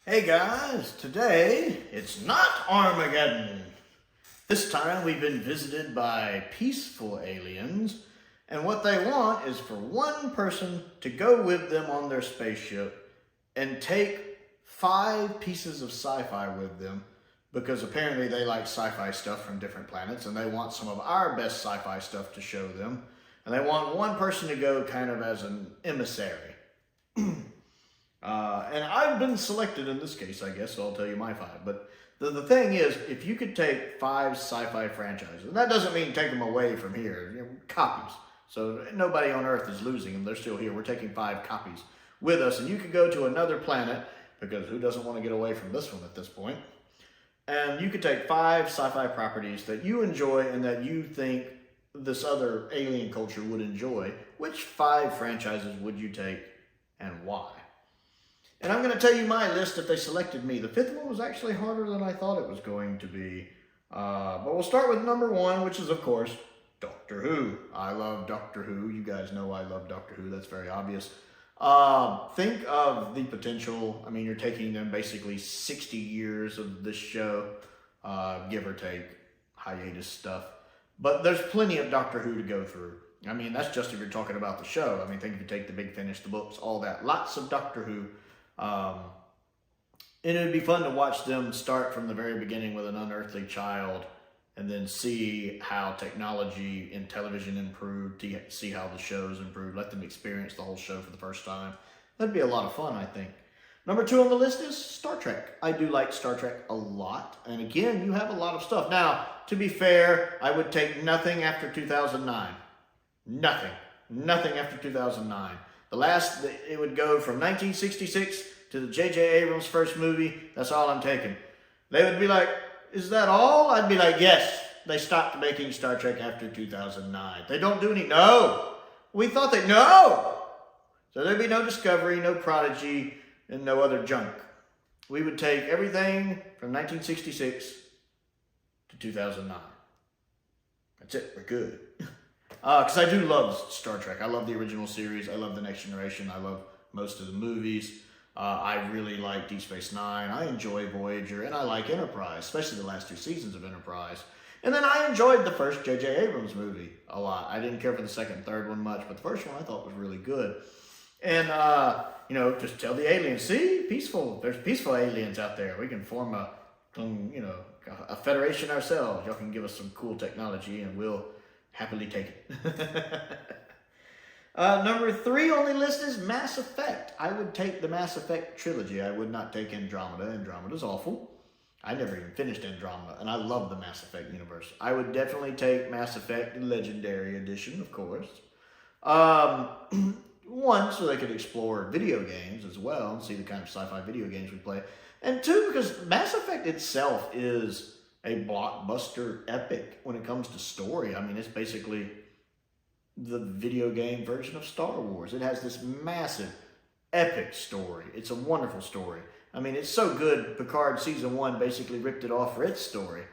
Hey guys, today it's not Armageddon. This time we've been visited by peaceful aliens, and what they want is for one person to go with them on their spaceship and take 5 pieces of sci-fi with them, because apparently they like sci-fi stuff from different planets and they want some of our best sci-fi stuff to show them, and they want one person to go kind of as an emissary. And I've been selected in this case, I guess, so I'll tell you my 5. But the thing is, if you could take 5 sci-fi franchises, and that doesn't mean take them away from here, copies. So nobody on Earth is losing them, they're still here. We're taking 5 copies with us, and you could go to another planet, because who doesn't want to get away from this one at this point? And you could take 5 sci-fi properties that you enjoy and that you think this other alien culture would enjoy. Which 5 franchises would you take, and why? And I'm going to tell you my list if they selected me. The 5th one was actually harder than I thought it was going to be. But we'll start with number 1, which is, of course, Doctor Who. I love Doctor Who. You guys know I love Doctor Who. That's very obvious. Think of the potential. I mean, you're taking them basically 60 years of this show, give or take, hiatus stuff. But there's plenty of Doctor Who to go through. I mean, that's just if you're talking about the show. I mean, think if you take the Big Finish, the books, all that. Lots of Doctor Who. And it would be fun to watch them start from the very beginning with an unearthly child and then see how technology in television improved, see how the shows improved, let them experience the whole show for the first time. That'd be a lot of fun, I think. Number 2 on the list is Star Trek. I do like Star Trek a lot. And again, you have a lot of stuff. Now, to be fair, I would take nothing after 2009. Nothing. Nothing after 2009. It would go from 1966 to the J.J. Abrams' first movie. That's all I'm taking. They would be like, is that all? I'd be like, yes. They stopped making Star Trek after 2009. They don't do any, no. We thought no. So there'd be no Discovery, no Prodigy, and no other junk. We would take everything from 1966 to 2009. That's it, we're good. Because I do love Star Trek. I love the original series. I love The Next Generation. I love most of the movies. I really like Deep Space Nine. I enjoy Voyager. And I like Enterprise, especially the last 2 seasons of Enterprise. And then I enjoyed the first J.J. Abrams movie a lot. I didn't care for the second and third one much, but the first one I thought was really good. And, just tell the aliens, see, peaceful. There's peaceful aliens out there. We can form a federation ourselves. Y'all can give us some cool technology and we'll happily take it. Number 3 on the list is Mass Effect. I would take the Mass Effect trilogy. I would not take Andromeda. Andromeda's awful. I never even finished Andromeda, and I love the Mass Effect universe. I would definitely take Mass Effect Legendary Edition, of course. 1, so they could explore video games as well and see the kind of sci-fi video games we play. And 2, because Mass Effect itself is a blockbuster epic when it comes to story. I mean, it's basically the video game version of Star Wars. It has this massive, epic story. It's a wonderful story. I mean, it's so good, Picard Season 1 basically ripped it off for its story.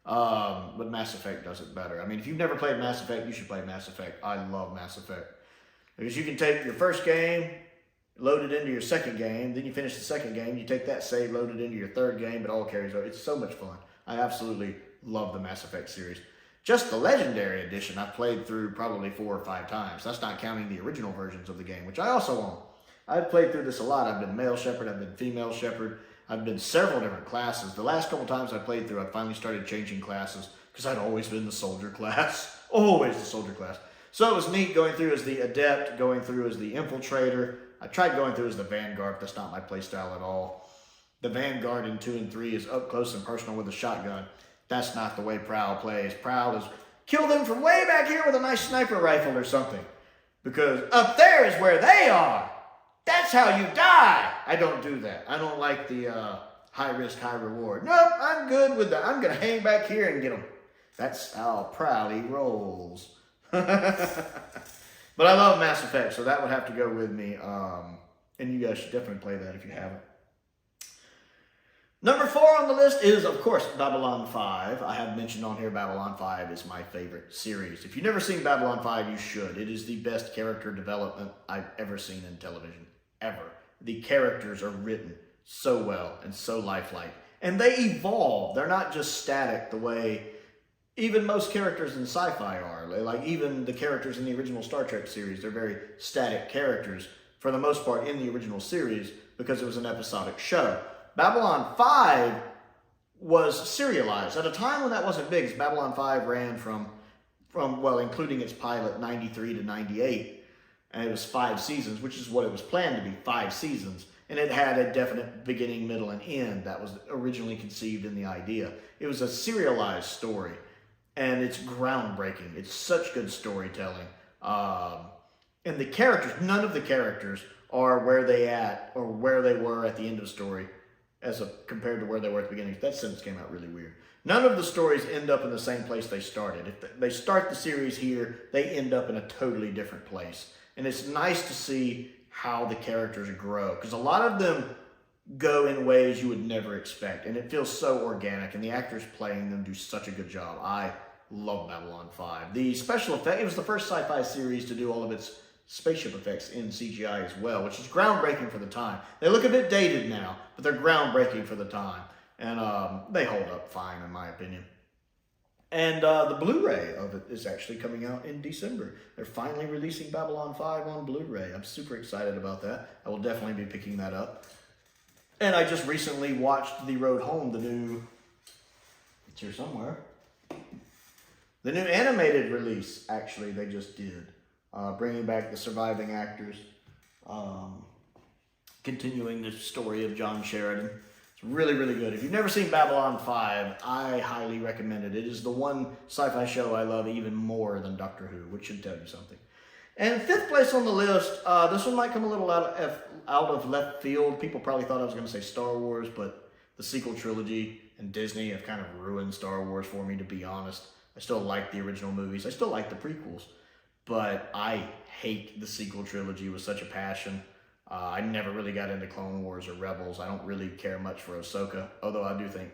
But Mass Effect does it better. I mean, if you've never played Mass Effect, you should play Mass Effect. I love Mass Effect. Because you can take your first game, load it into your second game, then you finish the second game, you take that save, load it into your third game, it all carries over. It's so much fun. I absolutely love the Mass Effect series. Just the Legendary Edition I've played through probably 4 or 5 times. That's not counting the original versions of the game, which I also own. I've played through this a lot. I've been male shepherd, I've been female shepherd, I've been several different classes. The last couple times I played through, I finally started changing classes because I'd always been the soldier class. Always the soldier class. So it was neat going through as the adept, going through as the infiltrator. I tried going through as the vanguard, but that's not my playstyle at all. The vanguard in 2 and 3 is up close and personal with a shotgun. That's not the way Prowl plays. Prowl is kill them from way back here with a nice sniper rifle or something. Because up there is where they are. That's how you die. I don't do that. I don't like the high risk, high reward. Nope, I'm good with that. I'm going to hang back here and get them. That's how Prowly rolls. But I love Mass Effect, so that would have to go with me. And you guys should definitely play that if you haven't. Number 4 on the list is, of course, Babylon 5. I have mentioned on here Babylon 5 is my favorite series. If you've never seen Babylon 5, you should. It is the best character development I've ever seen in television. Ever. The characters are written so well and so lifelike. And they evolve. They're not just static the way even most characters in sci-fi are. Like even the characters in the original Star Trek series, they're very static characters for the most part in the original series because it was an episodic show. Babylon 5 was serialized. At a time when that wasn't big, because Babylon 5 ran from well, including its pilot, 93 to 98. And it was 5 seasons, which is what it was planned to be, 5 seasons. And it had a definite beginning, middle, and end that was originally conceived in the idea. It was a serialized story, and it's groundbreaking. It's such good storytelling. And the characters, none of the characters are where they were at the end of the story compared to where they were at the beginning. That sentence came out really weird. None of the stories end up in the same place they started. If they start the series here, they end up in a totally different place. And it's nice to see how the characters grow, because a lot of them go in ways you would never expect, and it feels so organic, and the actors playing them do such a good job. I love Babylon 5. The special effect, it was the first sci-fi series to do all of its spaceship effects in CGI as well, which is groundbreaking for the time. They look a bit dated now, but they're groundbreaking for the time, and they hold up fine in my opinion. And the Blu-ray of it is actually coming out in December. They're finally releasing Babylon 5 on Blu-ray. I'm super excited about that. I will definitely be picking that up. And I just recently watched The Road Home, it's here somewhere. The new animated release, actually, they just did. Bringing back the surviving actors. Continuing the story of John Sheridan. Really, really good. If you've never seen Babylon 5, I highly recommend it. It is the one sci-fi show I love even more than Doctor Who, which should tell you something. And 5th place on the list, this one might come a little out of left field. People probably thought I was going to say Star Wars, but the sequel trilogy and Disney have kind of ruined Star Wars for me, to be honest. I still like the original movies. I still like the prequels, but I hate the sequel trilogy with such a passion. I never really got into Clone Wars or Rebels. I don't really care much for Ahsoka, although I do think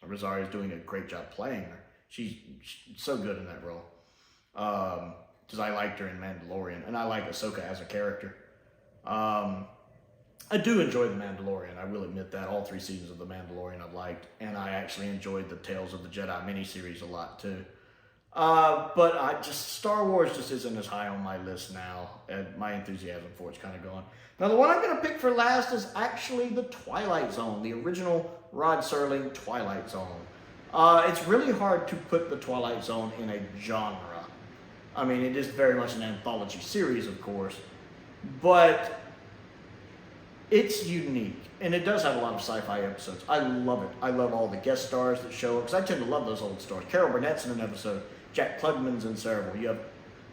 Rosario is doing a great job playing her. She's so good in that role. Because I liked her in Mandalorian, and I like Ahsoka as a character. I do enjoy The Mandalorian, I will admit that. All 3 seasons of The Mandalorian I've liked, and I actually enjoyed the Tales of the Jedi miniseries a lot too. But Star Wars just isn't as high on my list now, and my enthusiasm for it's kind of gone. Now, the one I'm going to pick for last is actually the Twilight Zone, the original Rod Serling Twilight Zone. It's really hard to put the Twilight Zone in a genre. I mean, it is very much an anthology series, of course, but it's unique, and it does have a lot of sci-fi episodes. I love it. I love all the guest stars that show up, because I tend to love those old stars. Carol Burnett's in an episode. Jack Klugman's in several. You have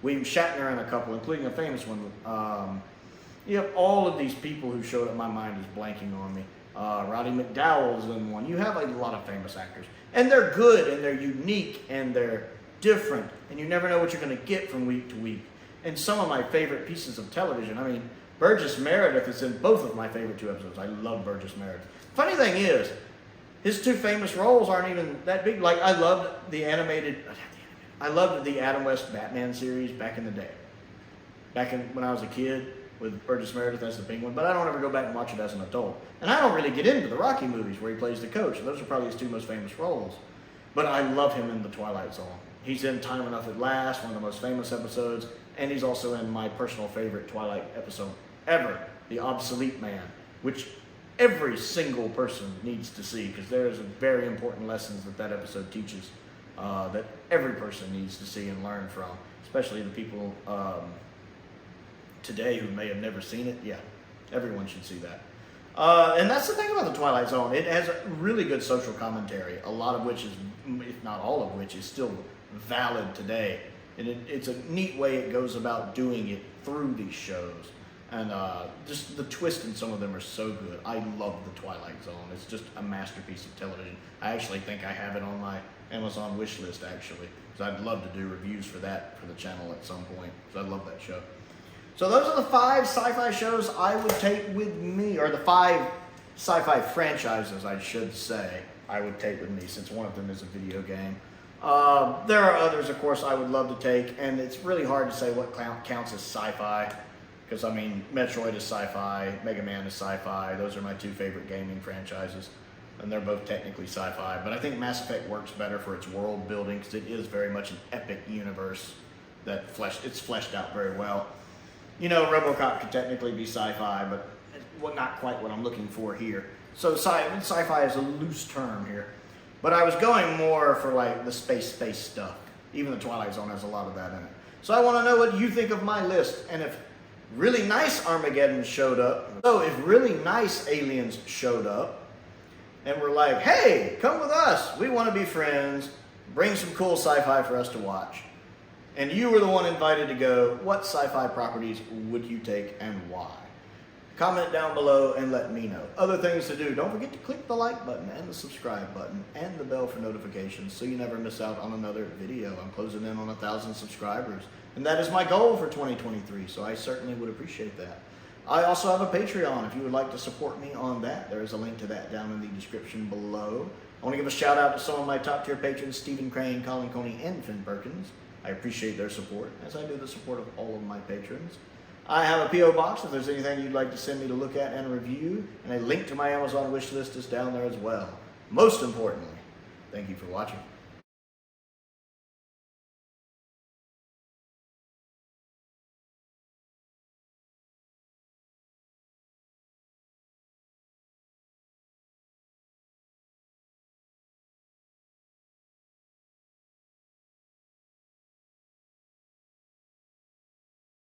William Shatner in a couple, including a famous one. You have all of these people who showed up. My mind is blanking on me. Roddy McDowell's in one. You have a lot of famous actors. And they're good, and they're unique, and they're different. And you never know what you're going to get from week to week. And some of my favorite pieces of television, I mean, Burgess Meredith is in both of my favorite 2 episodes. I love Burgess Meredith. Funny thing is, his 2 famous roles aren't even that big. Like, I loved the Adam West Batman series back in the day. When I was a kid with Burgess Meredith as the Penguin, but I don't ever go back and watch it as an adult. And I don't really get into the Rocky movies where he plays the coach. Those are probably his 2 most famous roles. But I love him in The Twilight Zone. He's in Time Enough at Last, one of the most famous episodes, and he's also in my personal favorite Twilight episode ever, The Obsolete Man, which every single person needs to see, because there's very important lessons that episode teaches that every person needs to see and learn from, especially the people today who may have never seen it. Yeah, everyone should see that. And that's the thing about the Twilight Zone. It has a really good social commentary, a lot of which is, if not all of which, is still valid today. And it's a neat way it goes about doing it through these shows. And just the twists in some of them are so good. I love the Twilight Zone. It's just a masterpiece of television. I actually think I have it on my Amazon wish list, actually, because I'd love to do reviews for that for the channel at some point, because I love that show. So those are the 5 sci-fi shows I would take with me, or the 5 sci-fi franchises, I should say, I would take with me, since one of them is a video game. There are others, of course, I would love to take, and it's really hard to say what counts as sci-fi. Because, I mean, Metroid is sci-fi, Mega Man is sci-fi. Those are my two favorite gaming franchises. And they're both technically sci-fi. But I think Mass Effect works better for its world building because it is very much an epic universe that it's fleshed out very well. You know, RoboCop could technically be sci-fi, but not quite what I'm looking for here. So sci-fi is a loose term here. But I was going more for like the space stuff. Even the Twilight Zone has a lot of that in it. So I want to know what you think of my list. And if really nice Armageddon showed up, so if really nice aliens showed up, and were like, hey, come with us. We want to be friends. Bring some cool sci-fi for us to watch. And you were the one invited to go. What sci-fi properties would you take and why? Comment down below and let me know. Other things to do. Don't forget to click the like button and the subscribe button and the bell for notifications so you never miss out on another video. I'm closing in on 1,000 subscribers. And that is my goal for 2023, so I certainly would appreciate that. I also have a Patreon if you would like to support me on that. There is a link to that down in the description below. I want to give a shout out to some of my top tier patrons, Stephen Crane, Colin Coney, and Finn Perkins. I appreciate their support, as I do the support of all of my patrons. I have a P.O. box if there's anything you'd like to send me to look at and review, and a link to my Amazon wish list is down there as well. Most importantly, thank you for watching.